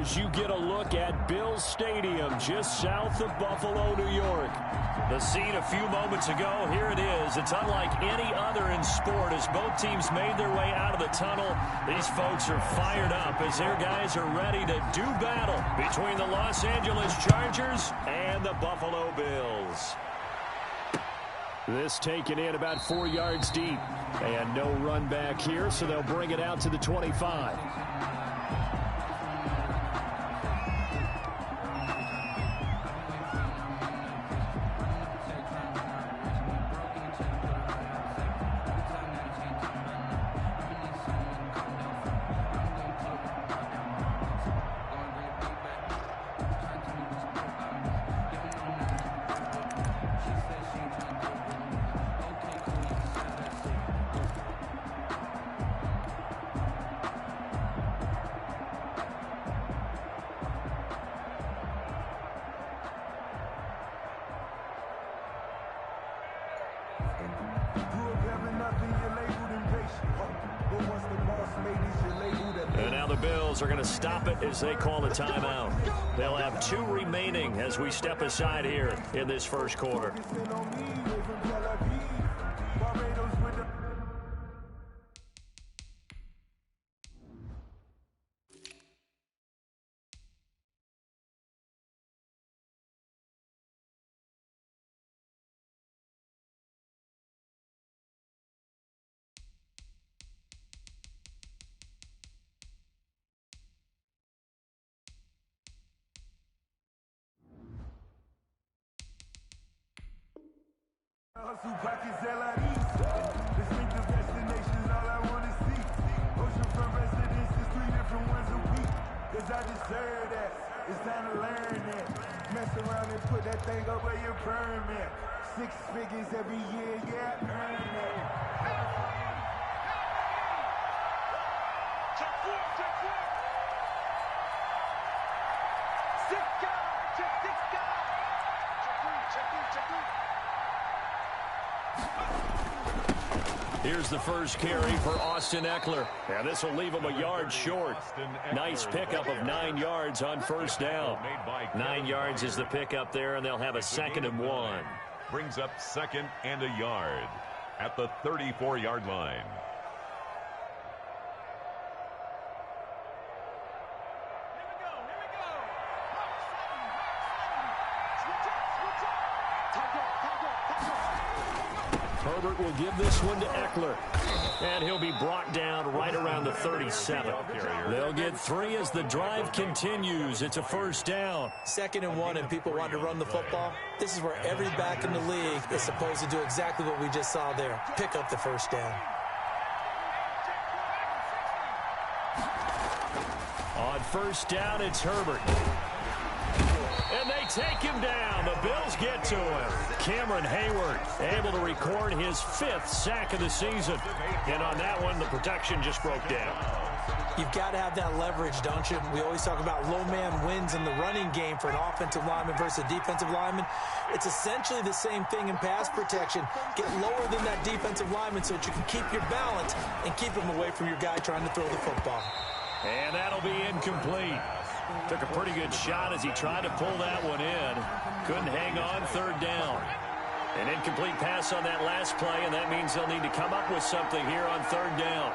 as you get a look at Bills Stadium just south of Buffalo, New York. The scene a few moments ago, here it is. It's unlike any other in sport as both teams made their way out of the tunnel. These folks are fired up as their guys are ready to do battle between the Los Angeles Chargers and the Buffalo Bills. This taken in about 4 yards deep. And no run back here, so they'll bring it out to the 25. And now the Bills are going to stop it as they call a timeout. They'll have 2 remaining as we step aside here in this first quarter. Hustle pockets distinctive destinations, all I want to see. Oceanfront residences, 3 different ones a week. Cause I deserve that, it's time to learn that. Mess around and put that thing up where your permit. 6 figures every year, yeah, earn that. Check 4, check 4. 6 guys, check 6 guys. Check 3, check 3, check 3. Here's the first carry for Austin Eckler. And this will leave him a yard short. Nice pickup of 9 yards on first down. 9 yards is the pickup there, and they'll have a 2nd and 1. Brings up 2nd and a yard at the 34-yard line. Herbert will give this one to Eckler. And he'll be brought down right around the 37. They'll get 3 as the drive continues. It's a first down. 2nd and 1, and people want to run the football. This is where every back in the league is supposed to do exactly what we just saw there. Pick up the first down. On first down, it's Herbert. And they take him down. The Bills get to him. Cameron Hayward able to record his 5th sack of the season. And on that one, the protection just broke down. You've got to have that leverage, don't you? We always talk about low man wins in the running game for an offensive lineman versus a defensive lineman. It's essentially the same thing in pass protection. Get lower than that defensive lineman so that you can keep your balance and keep him away from your guy trying to throw the football. And that'll be incomplete. Took a pretty good shot as he tried to pull that one in. Couldn't hang on, 3rd down. An incomplete pass on that last play, and that means they'll need to come up with something here on 3rd down.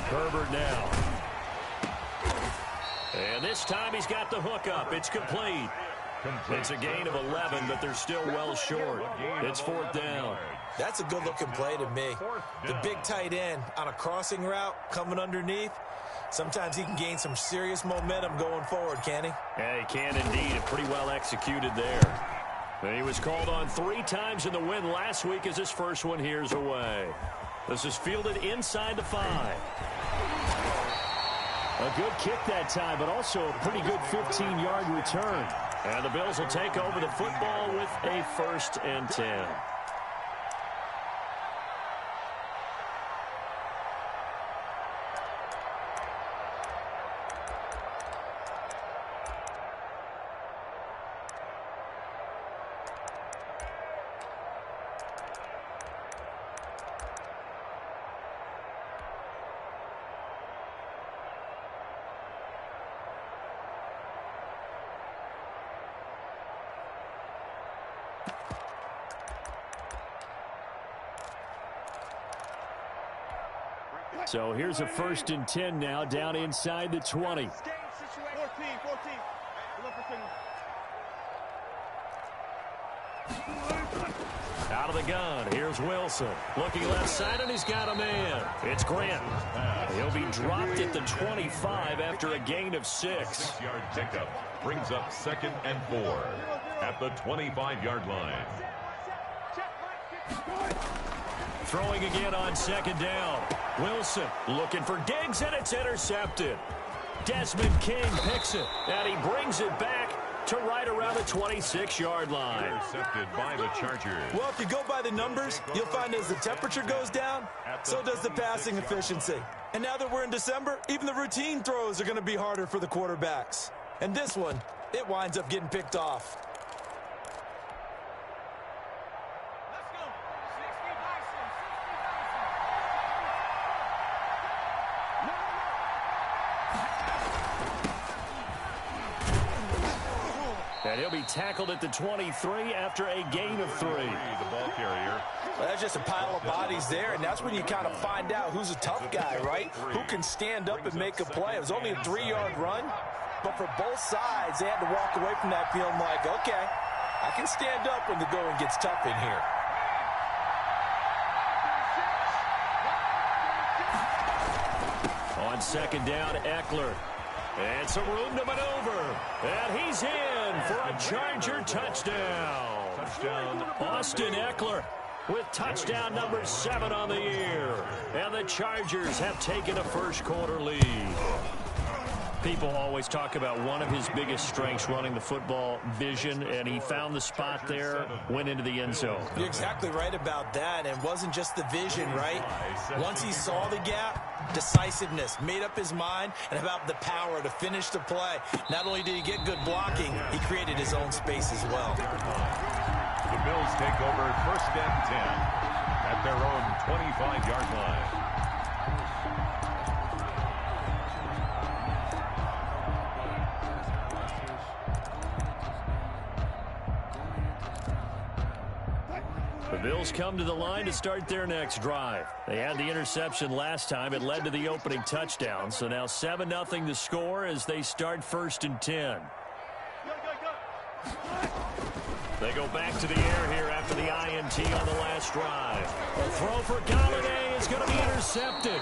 Herbert now. And this time he's got the hook up. It's complete. It's a gain of 11, but they're still well short. It's 4th down. That's a good-looking play to me. The big tight end on a crossing route coming underneath. Sometimes he can gain some serious momentum going forward, can he? Yeah, he can indeed. And pretty well executed there. And he was called on 3 times in the win last week as his first one here's away. This is fielded inside the 5. A good kick that time, but also a pretty good 15-yard return. And the Bills will take over the football with a 1st and 10. So here's a 1st and 10 now, down inside the 20. 14. Out of the gun, here's Wilson. Looking left side, and he's got a man. It's Grant. He'll be dropped at the 25 after a gain of 6. 6-yard pickup brings up 2nd and 4 at the 25-yard line. Throwing again on 2nd down. Wilson looking for Diggs, and it's intercepted. Desmond King picks it, and he brings it back to right around the 26-yard line. Intercepted by the Chargers. Well, if you go by the numbers, you'll find as the temperature goes down, so does the passing efficiency. And now that we're in December, even the routine throws are going to be harder for the quarterbacks. And this one, it winds up getting picked off. And he'll be tackled at the 23 after a gain of 3. The ball carrier. Well, that's just a pile of bodies there, and that's when you kind of find out who's a tough guy, right? Who can stand up and make a play. It was only a 3-yard run, but for both sides, they had to walk away from that feeling like, okay, I can stand up when the going gets tough in here. On 2nd down, Eckler. And some room to maneuver. And he's in for a Charger touchdown. Austin Eckler with touchdown number 7 on the year. And the Chargers have taken a first-quarter lead. People always talk about one of his biggest strengths, running the football, vision, and he found the spot there, went into the end zone. You're exactly right about that, and it wasn't just the vision, right? Once he saw the gap, decisiveness, made up his mind, and about the power to finish the play. Not only did he get good blocking, he created his own space as well. The Bills take over 1st and 10 at their own 25-yard line. The Bills come to the line to start their next drive. They had the interception last time. It led to the opening touchdown. So now 7-0 to score as they start 1st and 10. They go back to the air here after the INT on the last drive. A throw for Galladay is going to be intercepted.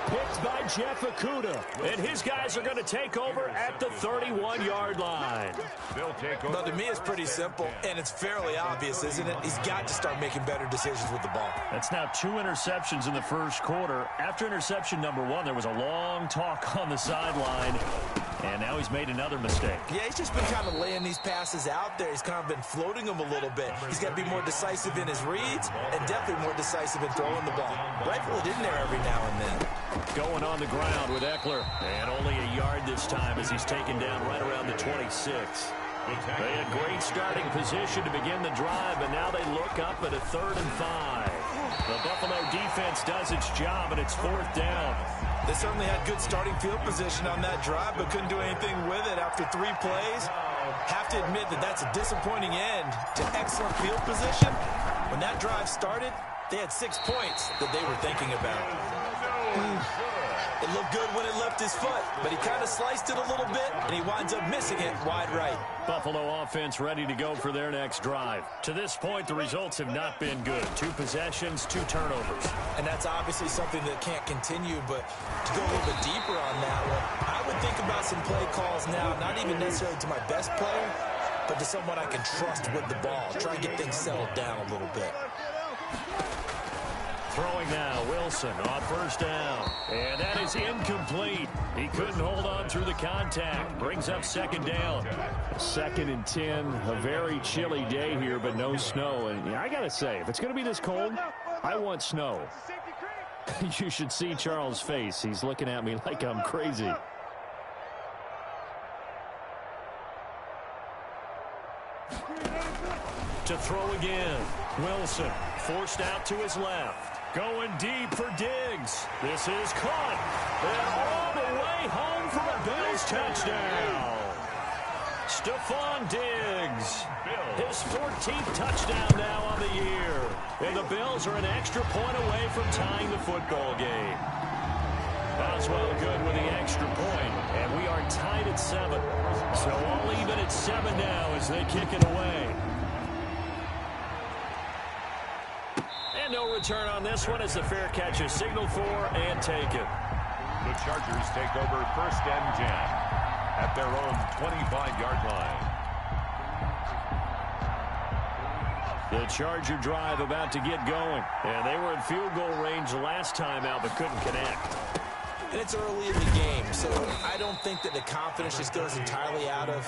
Picked by Jeff Okudah. And his guys are going to take over at the 31-yard line. They'll take over. Well, to me, it's pretty simple, and it's fairly obvious, isn't it? He's got to start making better decisions with the ball. That's now 2 interceptions in the first quarter. After interception number 1, there was a long talk on the sideline. And now he's made another mistake. Yeah, he's just been kind of laying these passes out there. He's kind of been floating them a little bit. He's got to be more decisive in his reads and definitely more decisive in throwing the ball. Rifle it in there every now and then. Going on the ground with Eckler. And only a yard this time as he's taken down right around the 26. They had great starting position to begin the drive, but now they look up at a 3rd and 5. The Buffalo defense does its job, and it's 4th down. They certainly had good starting field position on that drive, but couldn't do anything with it after 3 plays. Have to admit that that's a disappointing end to excellent field position. When that drive started, they had 6 points that they were thinking about. It looked good when it left his foot, but he kind of sliced it a little bit, and he winds up missing it wide right. Buffalo offense ready to go for their next drive. To this point, the results have not been good. 2 possessions, 2 turnovers. And that's obviously something that can't continue, but to go a little bit deeper on that one, I would think about some play calls now, not even necessarily to my best player, but to someone I can trust with the ball. Try and get things settled down a little bit. Throwing now, Wilson on 1st down. And that is incomplete. He couldn't hold on through the contact. Brings up 2nd down. 2nd and 10. A very chilly day here, but no snow. And I got to say, if it's going to be this cold, I want snow. You should see Charles' face. He's looking at me like I'm crazy. To throw again. Wilson forced out to his left. Going deep for Diggs. This is caught. And all the way home for a Bills touchdown. Stephon Diggs. His 14th touchdown now on the year. And the Bills are an extra point away from tying the football game. Boswell good with the extra point, and we are tied at 7. So all even at 7 now as they kick it away. And no return on this one as the fair catch is signaled for and taken. The Chargers take over 1st and 10 at their own 25-yard line. The Charger drive about to get going. And they were in field goal range last time out but couldn't connect. And it's early in the game, so I don't think that the confidence just goes entirely out of,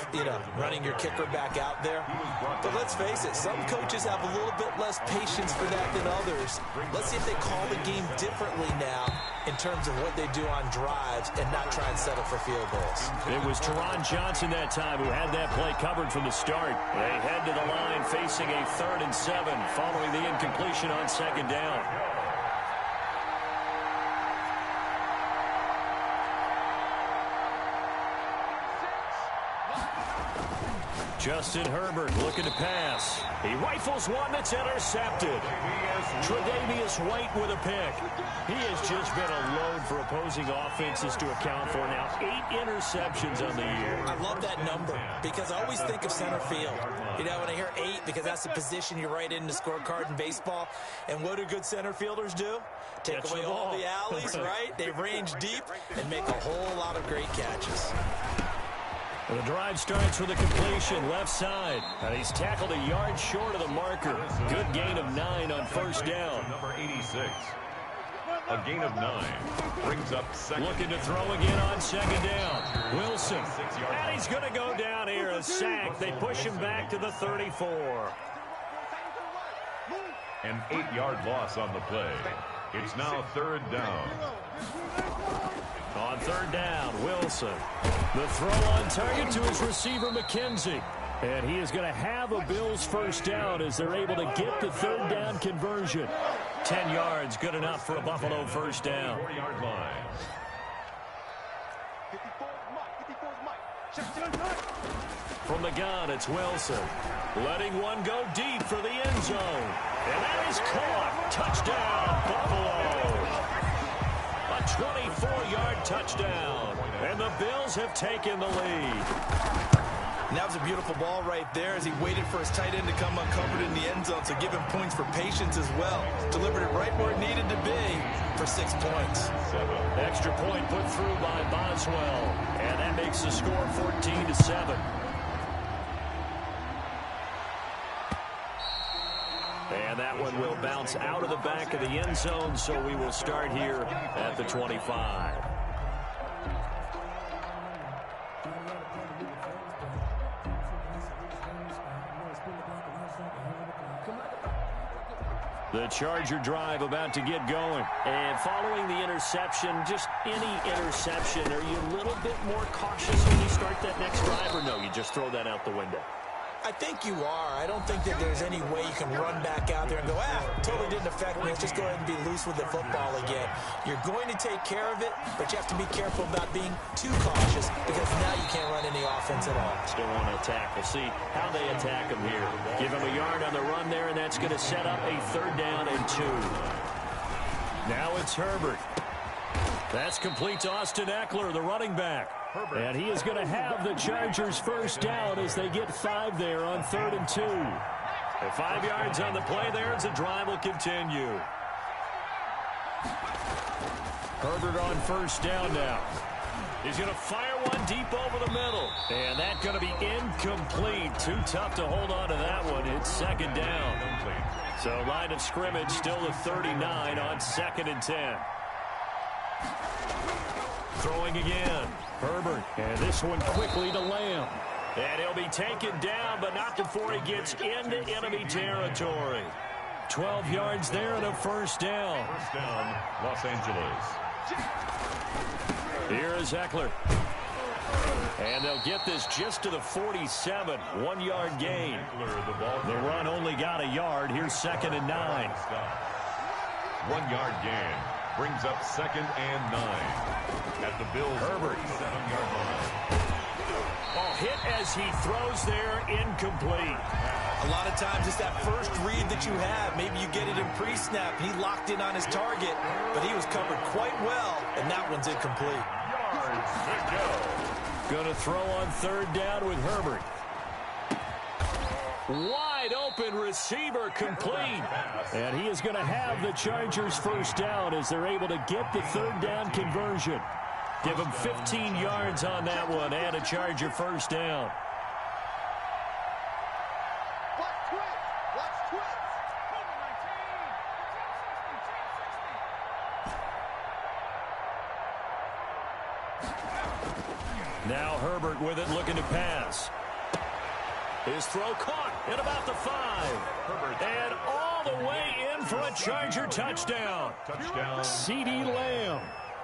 running your kicker back out there. But let's face it, some coaches have a little bit less patience for that than others. Let's see if they call the game differently now in terms of what they do on drives and not try and settle for field goals. It was Teron Johnson that time who had that play covered from the start. They head to the line facing a 3rd and 7 following the incompletion on 2nd down. Justin Herbert looking to pass. He rifles one that's intercepted. Tre'Davious White with a pick. He has just been a load for opposing offenses to account for now. 8 interceptions on the year. I love that number because I always think of center field. When I hear 8, because that's the position you write in the scorecard in baseball. And what do good center fielders do? Take away all the alleys, right? They range deep and make a whole lot of great catches. The drive starts with a completion left side. He's tackled a yard short of the marker. Good gain of 9 on 1st down. Number 86. A gain of 9 brings up 2nd. Looking to throw again on 2nd down. Wilson. And he's going to go down here. A sack. They push him back to the 34. An 8-yard loss on the play. It's now 3rd down. On 3rd down, Wilson. The throw on target to his receiver, McKenzie. And he is going to have a Bills 1st down as they're able to get the 3rd down conversion. 10 yards, good enough for a Buffalo 1st down. 4-yard line. From the gun, it's Wilson. Letting one go deep for the end zone. And that is caught. Touchdown, Buffalo. A 24-yard touchdown. And the Bills have taken the lead. And that was a beautiful ball right there as he waited for his tight end to come uncovered in the end zone, so give him points for patience as well. Delivered it right where it needed to be for 6 points. Extra point put through by Boswell. And that makes the score 14-7. And that one will bounce out of the back of the end zone, so we will start here at the 25. The Charger drive about to get going. And following the interception, just any interception, are you a little bit more cautious when you start that next drive, or no, you just throw that out the window? I think you are. I don't think that there's any way you can run back out there and go, totally didn't affect me. Let's just go ahead and be loose with the football again. You're going to take care of it, but you have to be careful about being too cautious because now you can't run any offense at all. Still want to attack. We'll see how they attack him here. Give him a yard on the run there, and that's going to set up a 3rd down and 2. Now it's Herbert. That's complete to Austin Eckler, the running back. And he is going to have the Chargers 1st down as they get 5 there on 3rd and 2. And 5 yards on the play there as the drive will continue. Herbert on 1st down now. He's going to fire one deep over the middle. And that's going to be incomplete. Too tough to hold on to that one. It's 2nd down. So line of scrimmage still the 39 on 2nd and 10. Throwing again. Herbert. And this one quickly to Lamb. And he'll be taken down, but not before he gets into enemy territory. 12 yards there and a 1st down. 1st down, Los Angeles. Here is Eckler. And they'll get this just to the 47. 1-yard gain. The run only got a yard. Here's 2nd and 9. 1-yard gain. Brings up 2nd and 9 at the Bills' Herbert. 7-yard line. Oh, hit as he throws there, incomplete. A lot of times it's that first read that you have. Maybe you get it in pre-snap. He locked in on his target, but he was covered quite well, and that one's incomplete. Yards to go. Going to throw on third down with Herbert. Wide open receiver, complete. And he is going to have the Chargers first down as they're able to get the third down conversion. Give him 15 yards on that one and a Charger first down. Now Herbert with it, looking to pass. His throw caught at about the 5. And all the way in for a Charger touchdown. CeeDee Lamb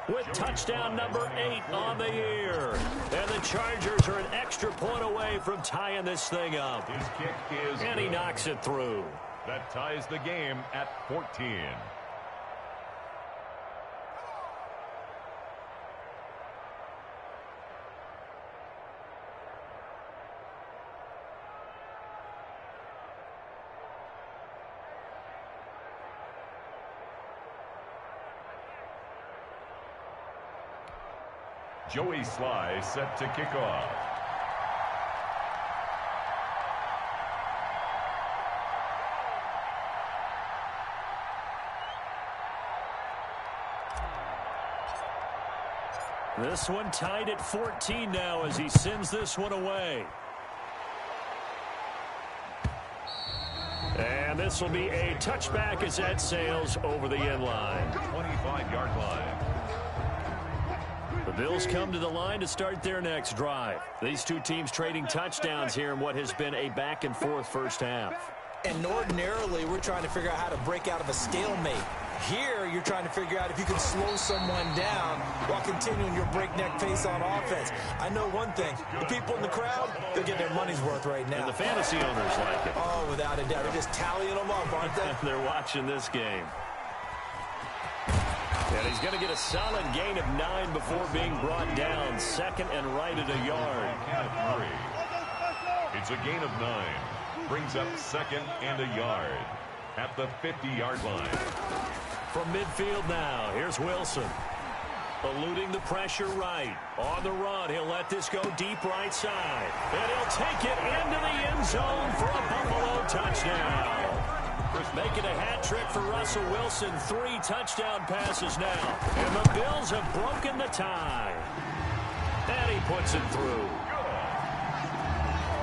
with touchdown number 8 on the year. And the Chargers are an extra point away from tying this thing up. His kick is and he knocks it through. That ties the game at 14. Joey Sly set to kick off. This one tied at 14 now as he sends this one away. And this will be a touchback as that sails over the end line. 25-yard line. The Bills come to the line to start their next drive. These two teams trading touchdowns here in what has been a back-and-forth first half. And ordinarily, we're trying to figure out how to break out of a stalemate. Here, you're trying to figure out if you can slow someone down while continuing your breakneck pace on offense. I know one thing. The people in the crowd, they're getting their money's worth right now. And the fantasy owners like it. Oh, without a doubt. They're just tallying them up, aren't they? They're watching this game. And he's going to get a solid gain of 9 before being brought down. Second and right at a yard. It's a gain of 9. Brings up second and a yard at the 50-yard line. From midfield now, here's Wilson. Eluding the pressure right. On the run, he'll let this go deep right side. And he'll take it into the end zone for a Buffalo touchdown. Making a hat trick for Russell Wilson. 3 touchdown passes now. And the Bills have broken the tie. And he puts it through.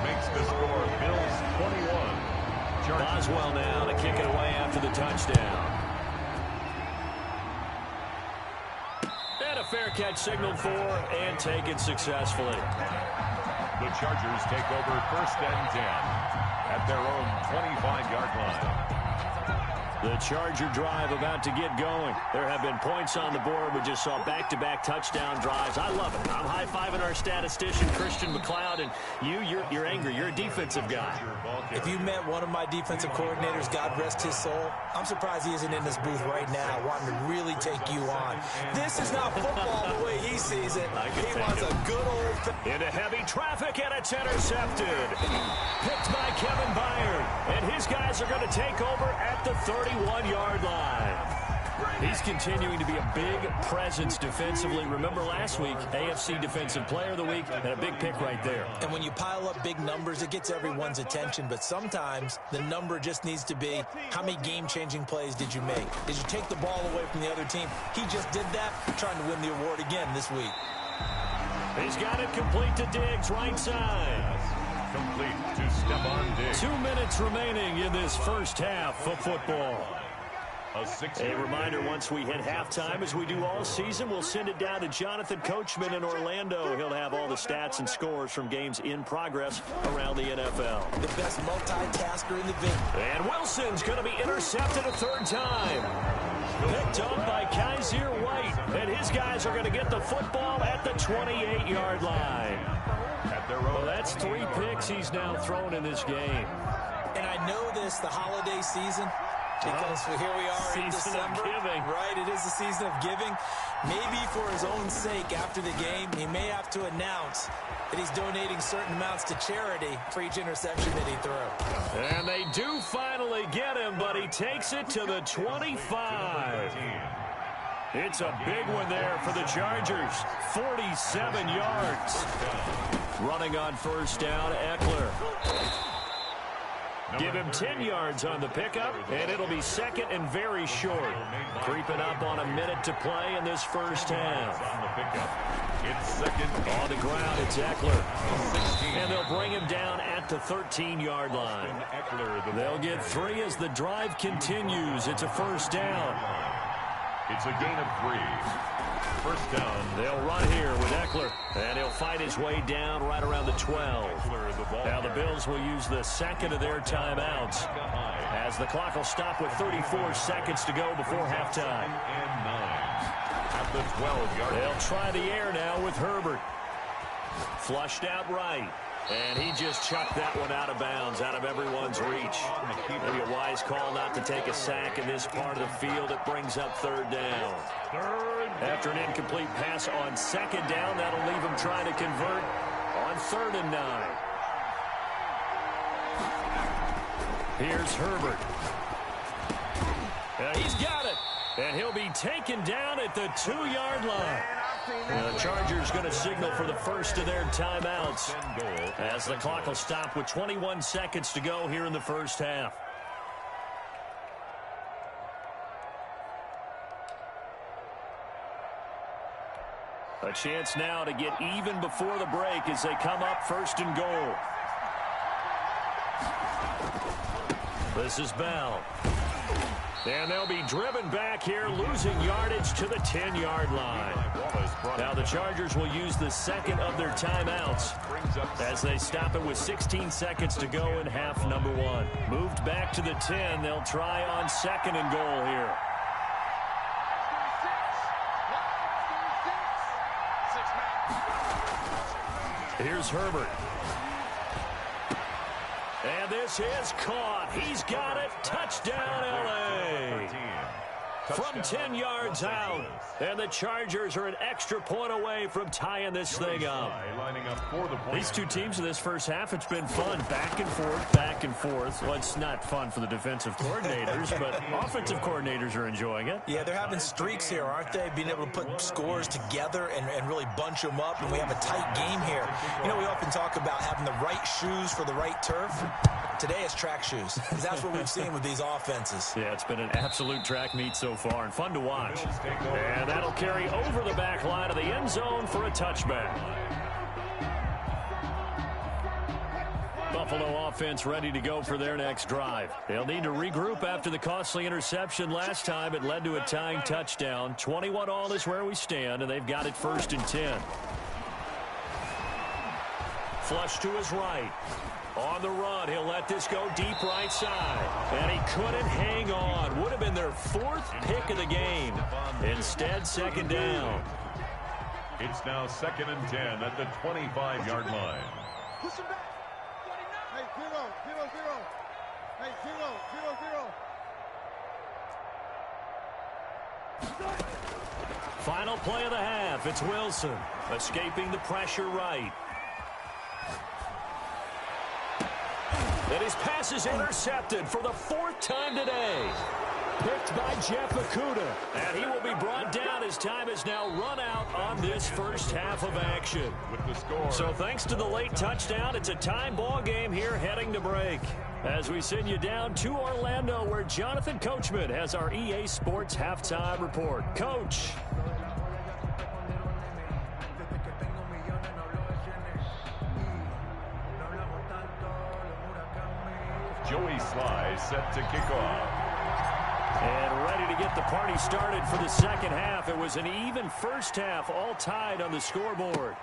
Makes the score Bills 21. Boswell now to kick it away after the touchdown. And a fair catch signaled for and taken successfully. The Chargers take over first and 10 at their own 25-yard line. The Charger drive about to get going. There have been points on the board. We just saw back-to-back touchdown drives. I love it. I'm high-fiving our statistician, Christian McLeod, and you're angry. You're a defensive guy. If you met one of my defensive coordinators, God rest his soul, I'm surprised he isn't in this booth right now wanting to really take you on. This is not football the way he sees it. He wants a good old... Into heavy traffic, and it's intercepted. Picked by Kevin Byard, and his guys are going to take over at the 31-yard line. He's continuing to be a big presence defensively. Remember last week, AFC Defensive Player of the Week, and a big pick right there. And when you pile up big numbers, it gets everyone's attention. But sometimes the number just needs to be, how many game-changing plays did you make? Did you take the ball away from the other team? He just did that, trying to win the award again this week. He's got it complete to Diggs, right side. Complete to Stephon Diggs. 2 minutes remaining in this first half of football. A reminder, once we hit halftime, as we do all season, we'll send it down to Jonathan Coachman in Orlando. He'll have all the stats and scores from games in progress around the NFL. The best multitasker in the business. And Wilson's going to be intercepted a third time. Picked up by Kaiser White. And his guys are going to get the football at the 28-yard line. Well, that's 3 picks he's now thrown in this game. And I know this, the holiday season, Because here we are in December. December. Giving. Right, it is the season of giving. Maybe for his own sake after the game, he may have to announce that he's donating certain amounts to charity for each interception that he threw. And they do finally get him, but he takes it to the 25. It's a big one there for the Chargers. 47 yards. Running on first down, Eckler. Give him 10 yards on the pickup, and it'll be second and very short. Creeping up on a minute to play in this first half. It's second. On the ground, it's Eckler. And they'll bring him down at the 13-yard line. They'll get 3 as the drive continues. It's a first down. It's a gain of 3. First down. They'll run here with Eckler, and he'll fight his way down right around the 12. Now the Bills will use the second of their timeouts as the clock will stop with 34 seconds to go before halftime. And 9 at the 12-yard line. They'll try the air now with Herbert. Flushed out right. And he just chucked that one out of bounds, out of everyone's reach. Maybe a wise call not to take a sack in this part of the field. It brings up third down. After an incomplete pass on second down, that'll leave him trying to convert on 3rd and 9. Here's Herbert. And he's got it. And he'll be taken down at the 2-yard line. The Chargers going to signal for the first of their timeouts as the clock will stop with 21 seconds to go here in the first half. A chance now to get even before the break as they come up 1st and goal. This is Bell. And they'll be driven back here, losing yardage to the 10-yard line. Now the Chargers will use the second of their timeouts as they stop it with 16 seconds to go in half number 1. Moved back to the 10. They'll try on 2nd and goal here. Here's Herbert. And this is caught. He's got it. Touchdown, L.A. From 10 yards out. And the Chargers are an extra point away from tying this thing up. These two teams in this first half, it's been fun. Back and forth, back and forth. Well, it's not fun for the defensive coordinators, but offensive coordinators are enjoying it. Yeah, they're having streaks here, aren't they? Being able to put scores together and really bunch them up, and we have a tight game here. You know, we often talk about having the right shoes for the right turf. Today it's track shoes, because that's what we've seen with these offenses. Yeah, it's been an absolute track meet so far and fun to watch. And that'll carry over the back line of the end zone for a touchback. Buffalo offense ready to go for their next drive. They'll need to regroup after the costly interception last time. It led to a tying touchdown. 21-all is where we stand, and they've got it 1st and 10. Flush to his right. On the run, he'll let this go deep right side. And he couldn't hang on. Would have been their 4th pick of the game. Instead, 2nd down. It's now 2nd and 10 at the 25-yard line. Push him back. Hey, 0-0-0. Hey, 0-0-0. Final play of the half. It's Wilson escaping the pressure right. And his pass is intercepted for the 4th time today. Picked by Jeff Okudah. And he will be brought down as time is now run out on this first half of action. With the score. So thanks to the late touchdown, it's a time ball game here heading to break. As we send you down to Orlando, where Jonathan Coachman has our EA Sports halftime report. Coach. Joey Sly set to kick off. And ready to get the party started for the second half. It was an even first half, all tied on the scoreboard.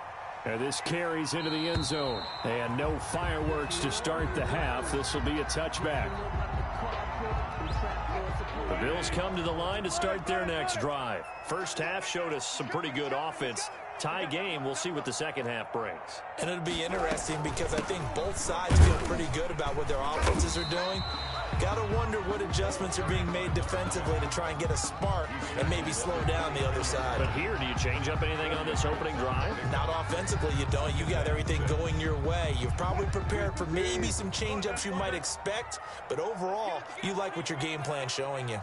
And this carries into the end zone. And no fireworks to start the half. This will be a touchback. The Bills come to the line to start their next drive. First half showed us some pretty good offense. Tie game. We'll see what the second half brings. And it'll be interesting because I think both sides feel pretty good about what their offenses are doing. Got to wonder what adjustments are being made defensively to try and get a spark and maybe slow down the other side. But here, do you change up anything on this opening drive? Not offensively, you don't. You got everything going your way. You've probably prepared for maybe some change-ups you might expect, but overall, you like what your game plan's showing you.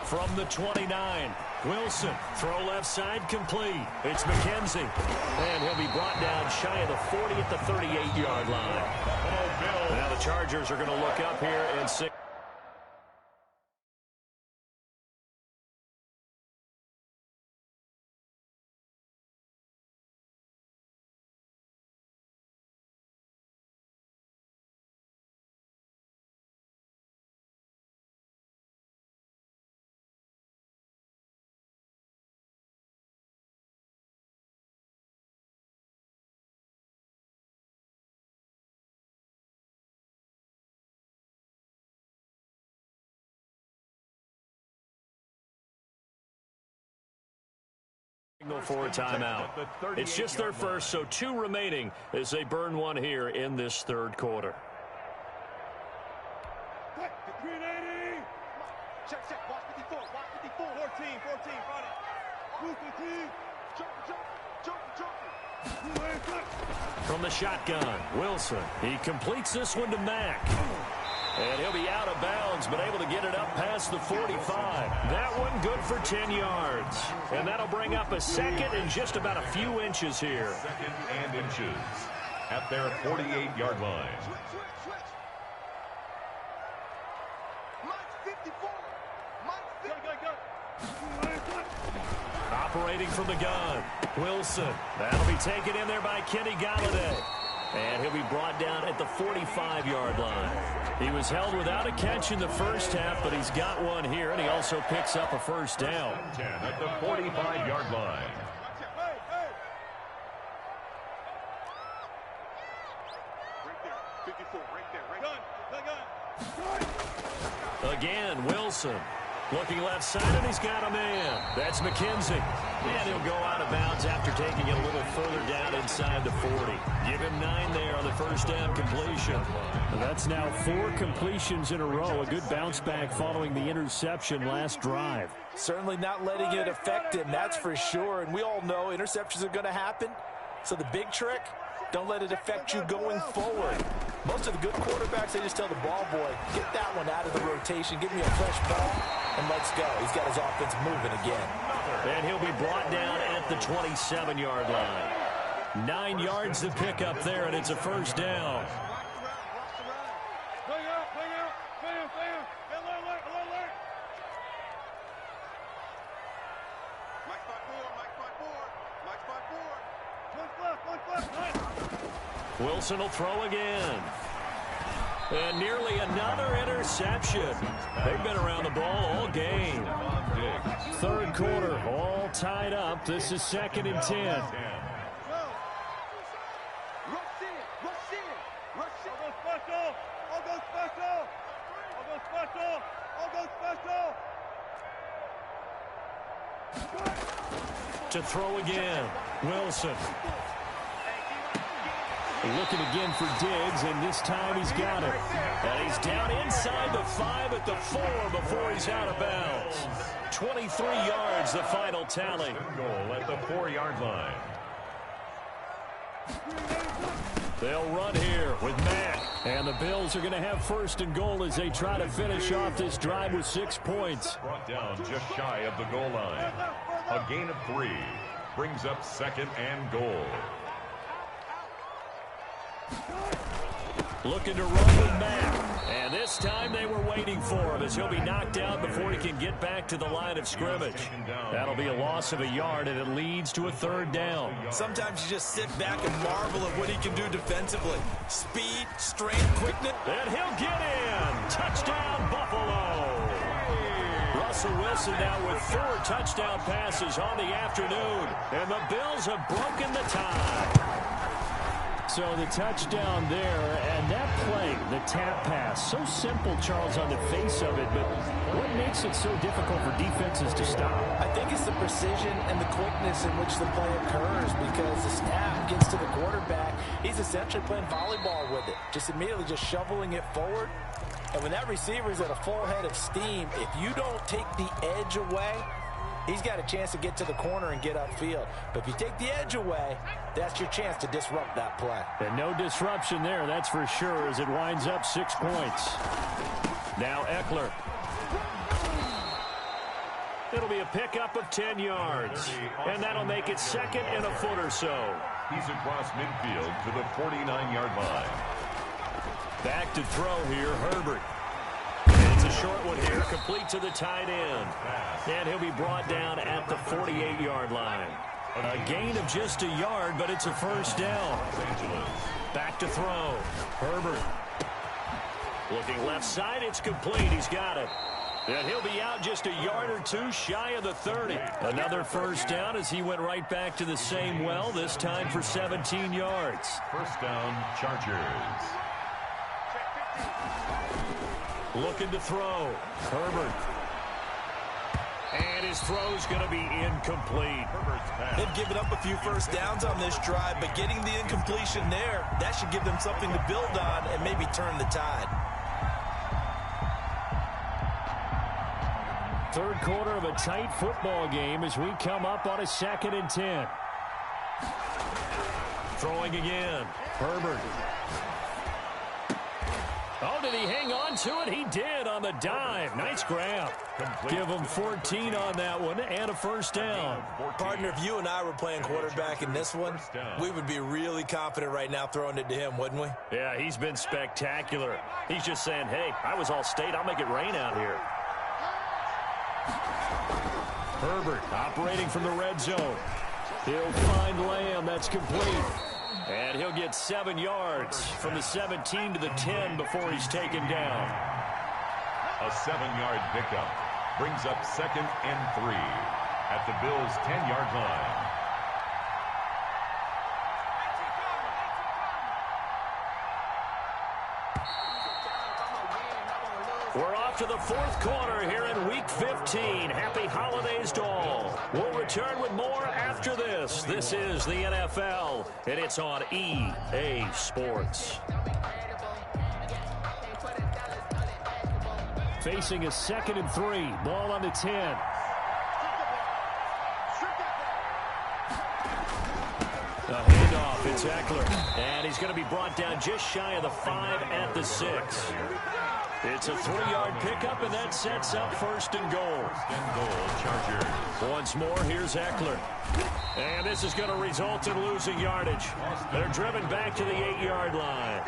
From the 29, Wilson, throw left side complete. It's McKenzie, and he'll be brought down shy of the 40 at the 38-yard line. Now the Chargers are going to look up here and see. For a timeout. It's just their first, so 2 remaining as they burn one here in this third quarter. From the shotgun, Wilson. He completes this one to Mack. And he'll be out of bounds, but able to get it up past the 45. That one good for 10 yards. And that'll bring up a second and just about a few inches here. Second and inches at their 48-yard line. Operating from the gun, Wilson. That'll be taken in there by Kenny Galladay. And he'll be brought down at the 45-yard line. He was held without a catch in the first half, but he's got one here, and he also picks up a first down. 10 at the 45-yard line. Again, Wilson. Looking left side, and he's got a man. That's McKenzie. And he'll go out of bounds after taking it a little further down inside the 40. Give him 9 there on the first down completion. That's now 4 completions in a row. A good bounce back following the interception last drive. Certainly not letting it affect him, that's for sure. And we all know interceptions are going to happen. So the big trick, don't let it affect you going forward. Most of the good quarterbacks, they just tell the ball boy, get that one out of the rotation, give me a fresh ball, and let's go. He's got his offense moving again. And he'll be brought down at the 27-yard line. 9 yards to pick up there, and it's a first down. Wilson will throw again. And nearly another interception. They've been around the ball all game. Third quarter, all tied up. This is 2nd and 10. To throw again, Wilson. Looking again for Diggs, and this time he's got it. And he's down inside the 5 at the 4 before he's out of bounds. 23 yards, the final tally. Goal at the 4-yard line. They'll run here with Mack. And the Bills are going to have 1st and goal as they try to finish off this drive with 6 points. Brought down just shy of the goal line. A gain of 3 brings up 2nd and goal. Looking to run with Mack. And this time they were waiting for him as he'll be knocked out before he can get back to the line of scrimmage. That'll be a loss of a yard, and it leads to a 3rd down. Sometimes you just sit back and marvel at what he can do defensively. Speed, strength, quickness. And he'll get in. Touchdown, Buffalo. Russell Wilson now with 4 touchdown passes on the afternoon. And the Bills have broken the tie. So the touchdown there, and that play, the tap pass, so simple, Charles, on the face of it, but what makes it so difficult for defenses to stop? I think it's the precision and the quickness in which the play occurs, because the snap gets to the quarterback. He's essentially playing volleyball with it, just immediately just shoveling it forward. And when that receiver is at a full head of steam, if you don't take the edge away, he's got a chance to get to the corner and get upfield. But if you take the edge away, that's your chance to disrupt that play. And no disruption there, that's for sure, as it winds up 6 points. Now Eckler. It'll be a pickup of 10 yards. And that'll make it second and a foot or so. He's across midfield to the 49-yard line. Back to throw here, Herbert. And it's a short one here, complete to the tight end. And he'll be brought down at the 48-yard line. A gain of just a yard, but it's a first down. Back to throw. Herbert. Looking left side, it's complete. He's got it. And he'll be out just a yard or two shy of the 30. Another first down as he went right back to the same well, this time for 17 yards. First down, Chargers. Looking to throw. Herbert. And his throw's going to be incomplete. They've given up a few first downs on this drive, but getting the incompletion there, that should give them something to build on and maybe turn the tide. Third quarter of a tight football game as we come up on a 2nd and 10. Throwing again. Herbert. Oh, did he hang on to it? He did on the dive. Nice grab. Give him 14 on that one and a first down. Partner, if you and I were playing quarterback in this one, we would be really confident right now throwing it to him, wouldn't we? Yeah, he's been spectacular. He's just saying, hey, I was all state. I'll make it rain out here. Herbert operating from the red zone. He'll find Lamb. That's complete. And he'll get 7 yards from the 17 to the 10 before he's taken down. A 7-yard pickup brings up 2nd and 3 at the Bills' 10-yard line. We're off to the 4th quarter here in Week 15. Happy holidays to all. We'll return with more after this. This is the NFL, and it's on EA Sports. Facing a 2nd and 3. Ball on the 10. A handoff. It's Eckler. And he's going to be brought down just shy of the 5 at the 6. It's a 3-yard pickup, and that sets up 1st and goal. Chargers. Once more, here's Eckler. And this is going to result in losing yardage. They're driven back to the 8-yard line.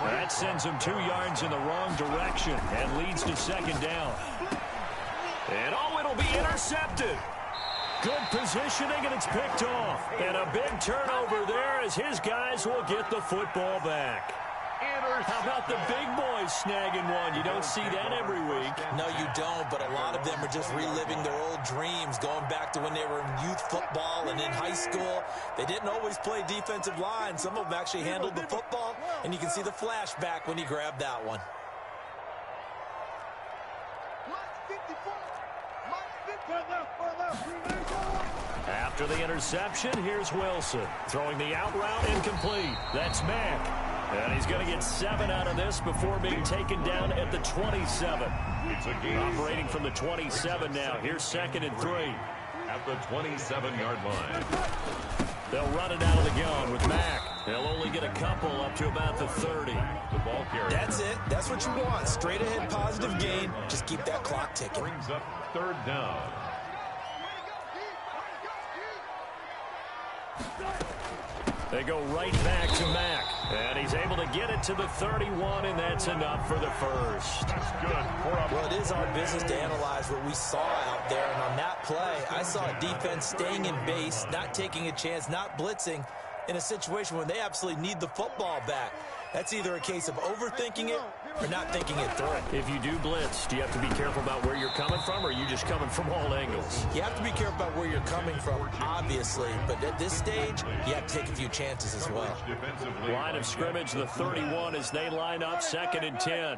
That sends them 2 yards in the wrong direction and leads to 2nd down. And oh, it'll be intercepted. Good positioning, and it's picked off. And a big turnover there as his guys will get the football back. How about the big boys snagging one? You don't see that every week. No, you don't, but a lot of them are just reliving their old dreams, going back to when they were in youth football and in high school. They didn't always play defensive line. Some of them actually handled the football, and you can see the flashback when he grabbed that one. After the interception, here's Wilson. Throwing the out route incomplete. That's Mack. And he's going to get 7 out of this before being taken down at the 27. Operating from the 27 now. Here's 2nd and 3. At the 27-yard line. They'll run it out of the gun with Mack. They'll only get a couple up to about the 30. The ball carrier. That's it. That's what you want. Straight ahead positive gain. Just keep that clock ticking. Brings up 3rd down. They go right back to Mack. And he's able to get it to the 31, and that's enough for the first. That's good. Well, it is our business to analyze what we saw out there. And on that play, I saw a defense staying in base, not taking a chance, not blitzing in a situation where they absolutely need the football back. That's either a case of overthinking it or not thinking it through. If you do blitz, do you have to be careful about where you're coming from, or are you just coming from all angles? You have to be careful about where you're coming from, obviously, but at this stage, you have to take a few chances as well. Line of scrimmage, the 31 as they line up, 2nd and 10.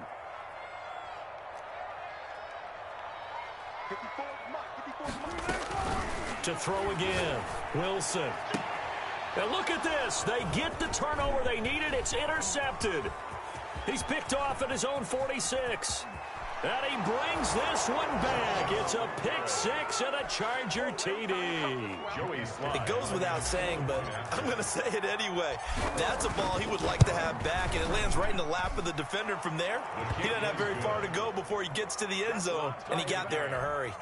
To throw again, Wilson. And look at this. They get the turnover they needed. It's intercepted. He's picked off at his own 46. And he brings this one back. It's a pick 6 and a Charger TD. It goes without saying, but I'm going to say it anyway. That's a ball he would like to have back, and it lands right in the lap of the defender from there. He doesn't have very far to go before he gets to the end zone, and he got there in a hurry.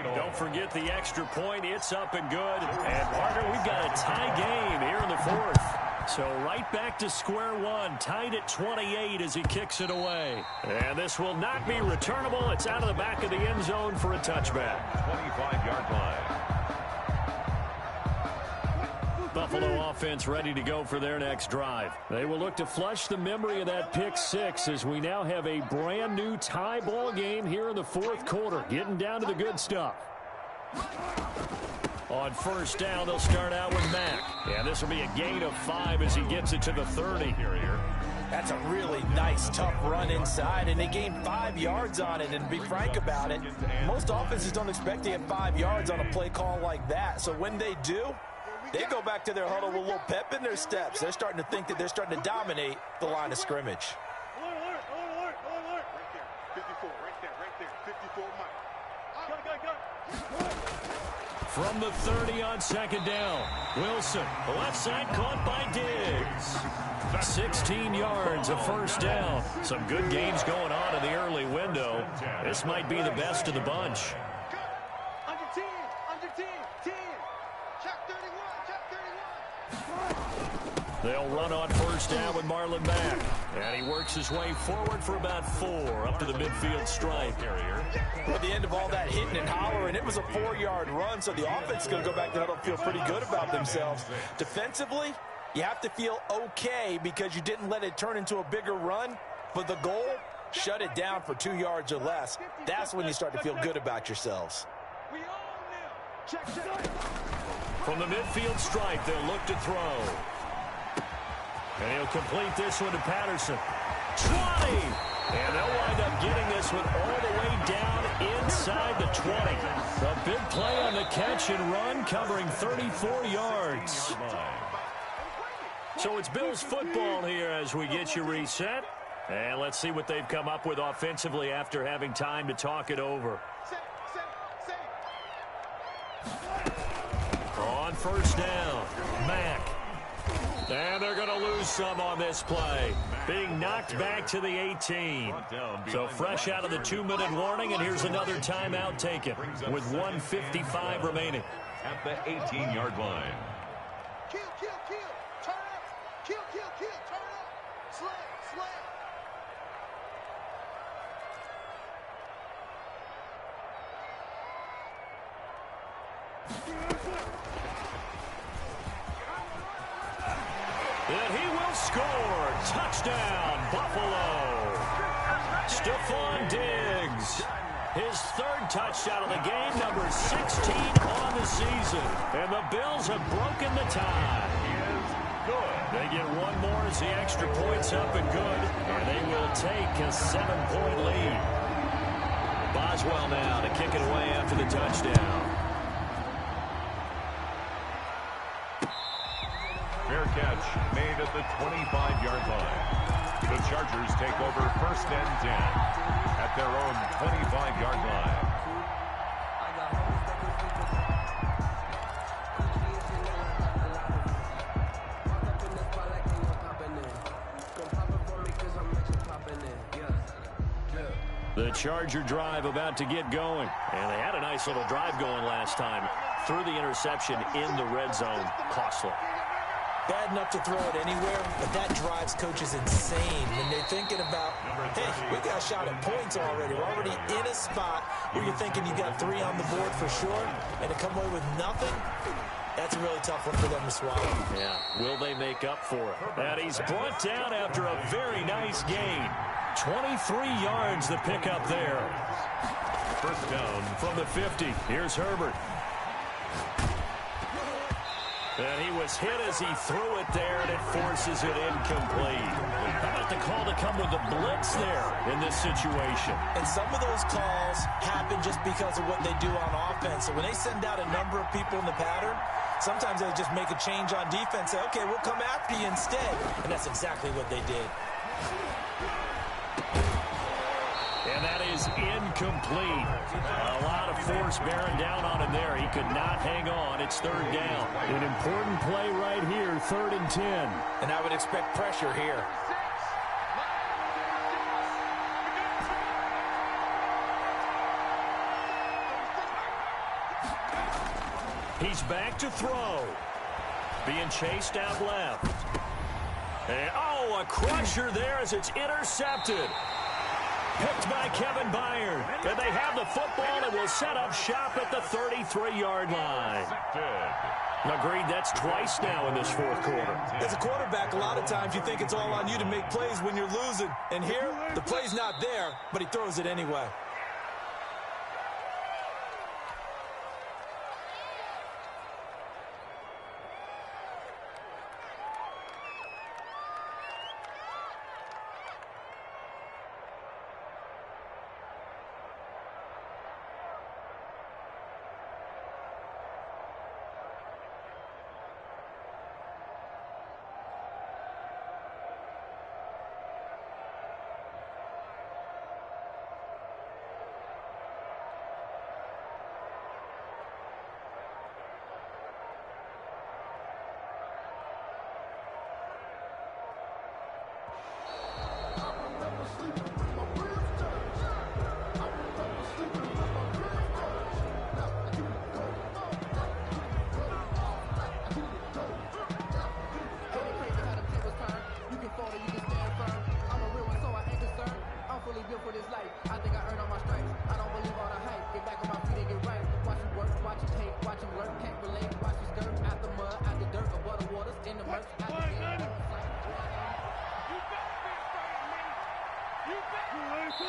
Don't forget the extra point. It's up and good. And, partner, we've got a tie game here in the 4th. So right back to square one, tied at 28 as he kicks it away. And this will not be returnable. It's out of the back of the end zone for a touchback. 25-yard line. Buffalo offense ready to go for their next drive. They will look to flush the memory of that pick 6 as we now have a brand new tie ball game here in the 4th quarter. Getting down to the good stuff. On 1st down, they'll start out with Mack. Yeah, this will be a gain of 5 as he gets it to the 30. That's a really nice, tough run inside, and they gained 5 yards on it. And to be frank about it, most offenses don't expect to get 5 yards on a play call like that. So when they do, they go back to their huddle with a little pep in their steps. They're starting to think that they're starting to dominate the line of scrimmage. From the 30 on 2nd down, Wilson, left side caught by Diggs. 16 yards, a 1st down. Some good games going on in the early window. This might be the best of the bunch. Under 10, under 10, 10. Check 31, check 31. They'll run on 1st down with Marlon Mack. And he works his way forward for about 4 up to the midfield stripe. At the end of all that hitting and hollering, it was a 4-yard run, so the offense is going to go back to huddle and feel pretty good about themselves. Defensively, you have to feel okay because you didn't let it turn into a bigger run. But the goal, shut it down for 2 yards or less. That's when you start to feel good about yourselves. From the midfield stripe, they'll look to throw. And he'll complete this one to Patterson. 20! And they'll wind up getting this one all the way down inside the 20. A big play on the catch and run, covering 34 yards. So it's Bills football here as we get you reset. And let's see what they've come up with offensively after having time to talk it over. On 1st down, Mack. And they're going to lose some on this play. Being knocked back to the 18. So fresh out of the 2-minute warning, and here's another timeout taken with 1:55 remaining. At the 18-yard line. Kill, kill, kill. Turn up. Kill, kill, kill. Turn up. Slam, slam. And he will score. Touchdown, Buffalo. Stephon Diggs. His 3rd touchdown of the game, number 16 on the season. And the Bills have broken the tie. They get one more as the extra point's up and good. And they will take a 7-point lead. Boswell now to kick it away after the touchdown. Fair catch made at the 25-yard line. The Chargers take over 1st and 10 at their own 25-yard line. The Charger drive about to get going. And they had a nice little drive going last time. Threw the interception in the red zone. Costly. Bad enough to throw it anywhere, but that drives coaches insane when they're thinking about, hey, we got a shot at points already. We're already in a spot where you're thinking you got 3 on the board for sure, and to come away with nothing, That's a really tough one for them to swallow. Yeah, will they make up for it? And he's brought down after a very nice gain. 23 yards the pickup there. First down from the 50. Here's Herbert. And he was hit as he threw it there, and it forces it incomplete. How about the call to come with the blitz there in this situation? And some of those calls happen just because of what they do on offense. So when they send out a number of people in the pattern, sometimes they just make a change on defense. Say, okay, we'll come after you instead. And that's exactly what they did. And that is incomplete. A lot of force bearing down on him there. He could not hang on. It's third down. An important play right here, 3rd and 10. And I would expect pressure here. He's back to throw. Being chased out left. And, oh, a crusher there as it's intercepted. Picked by Kevin Byard. And they have the football and will set up shop at the 33-yard line. Agreed, that's twice now in this fourth quarter. As a quarterback, a lot of times you think it's all on you to make plays when you're losing. And here, the play's not there, but he throws it anyway.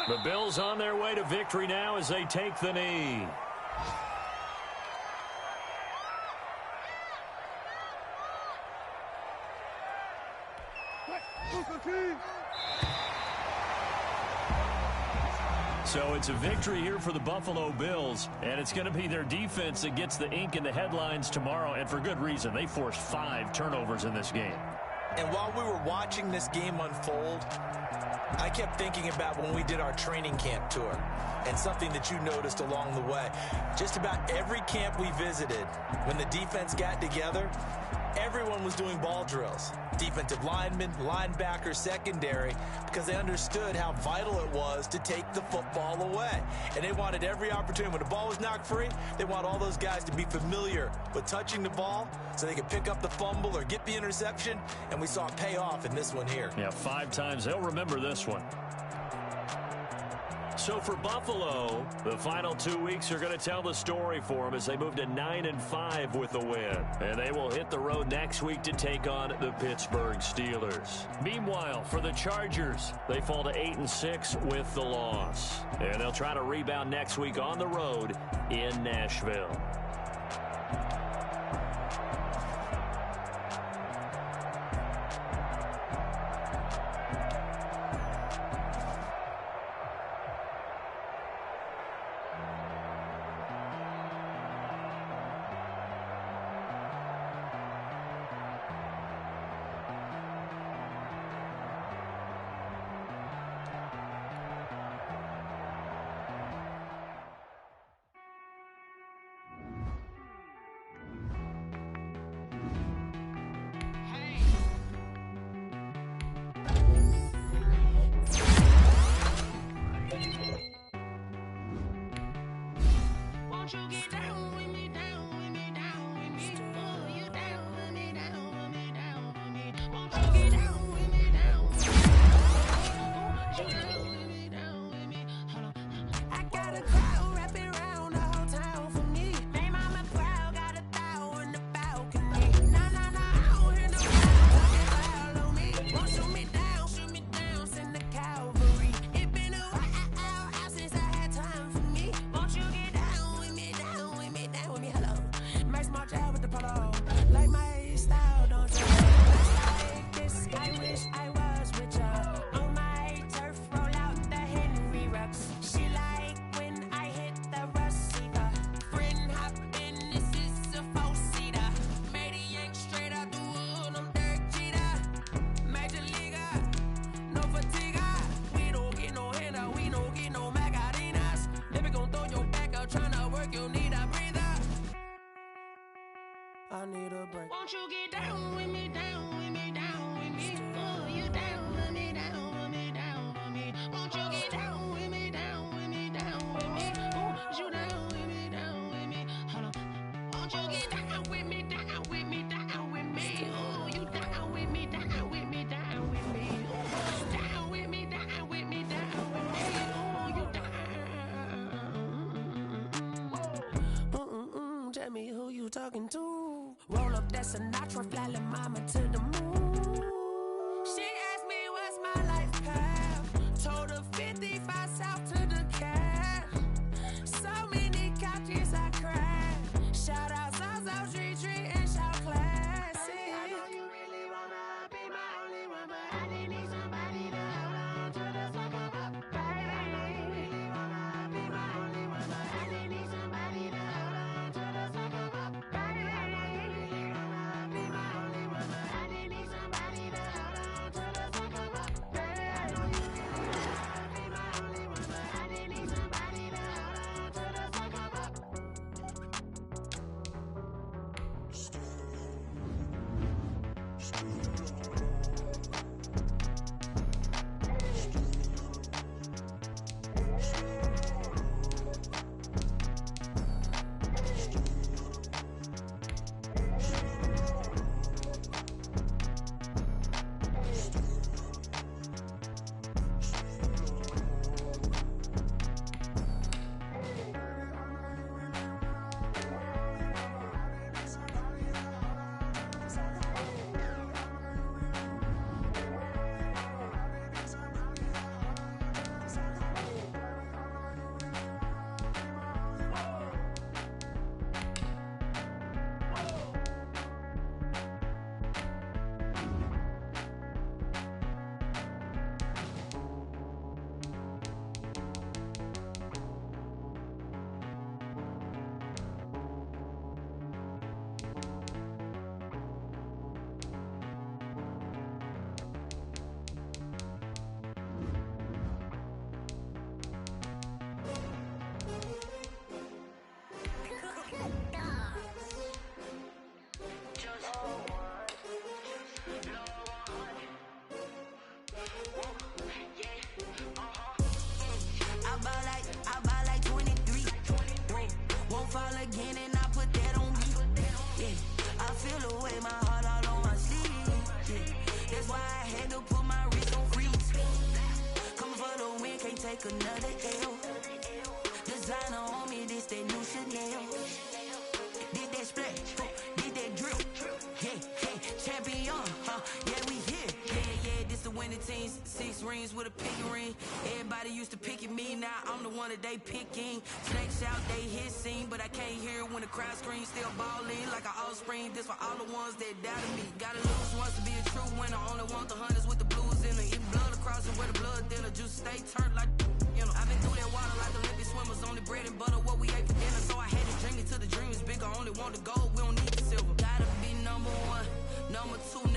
The Bills on their way to victory now as they take the knee. So it's a victory here for the Buffalo Bills, and it's going to be their defense that gets the ink in the headlines tomorrow, and for good reason. They forced 5 turnovers in this game. And while we were watching this game unfold, I kept thinking about when we did our training camp tour and something that you noticed along the way. Just about every camp we visited, when the defense got together, everyone was doing ball drills. Defensive linemen, linebackers, secondary, because they understood how vital it was to take the football away. And they wanted every opportunity. When the ball was knocked free, they want all those guys to be familiar with touching the ball so they could pick up the fumble or get the interception. And we saw it pay off in this one here. Yeah, 5 times. They'll remember this one. So for Buffalo, the final 2 weeks are going to tell the story for them as they move to 9-5 with a win. And they will hit the road next week to take on the Pittsburgh Steelers. Meanwhile, for the Chargers, they fall to 8-6 with the loss. And they'll try to rebound next week on the road in Nashville. I need a break. Won't you get down with me, down with me, down with me? Oh, you down with me, down with me, down with me. Won't you get down with me, down with me, down with me? Oh, you down with me, down with me? Hold on. Won't you get down with me, down with me, down with me? Oh, you down with me, down with me, down with me? Oh, down with me, down with me, down with me? Oh, you down. Tell me who you talking to. Roll up that Sinatra, fly like mama to the moon. She asked me what's my life path. Told her 55 south to the cat. So many couches I cried. Shout out South Street Tree and shout classic. I know you really wanna be my only one, but I didn't need somebody to hold on to the suck up, baby. I know you really wanna be my only one, but I didn't need somebody to hold on to the suck up, baby. I know you really wanna be my only one, but I didn't need somebody to hold on to the suck up, baby. I know you really wanna be my only one, but I didn't need somebody to hold on to the suck up. I buy like 23. Won't fall again and I put that on me. Yeah, I feel the way, my heart all on my sleeve. Yeah, that's why I had to put my wrist on freeze. Coming for the win, can't take another L. Designer on me, this that new Chanel. Did that splash, did that drip. Yeah, yeah, champion, yeah, we here. Yeah, this the winning team. 6 rings with a pinky ring. Everybody used to pick at me, now I'm the one that they picking. Snake shout, they hit scene, but I can't hear it when the crowd screams. Still ballin' like an offspring. This for all the ones that doubted me. Gotta lose once to be a true winner. Only want the hunters with the blues in it. Eat blood across it where the blood thinner. Juice stay turned like, you know. I've been through that water like Olympic swimmers. Only bread and butter, what we ate for dinner. So I had to dream it till the dream is bigger. Only want the gold, we don't need the silver. Gotta be number 1, number 2.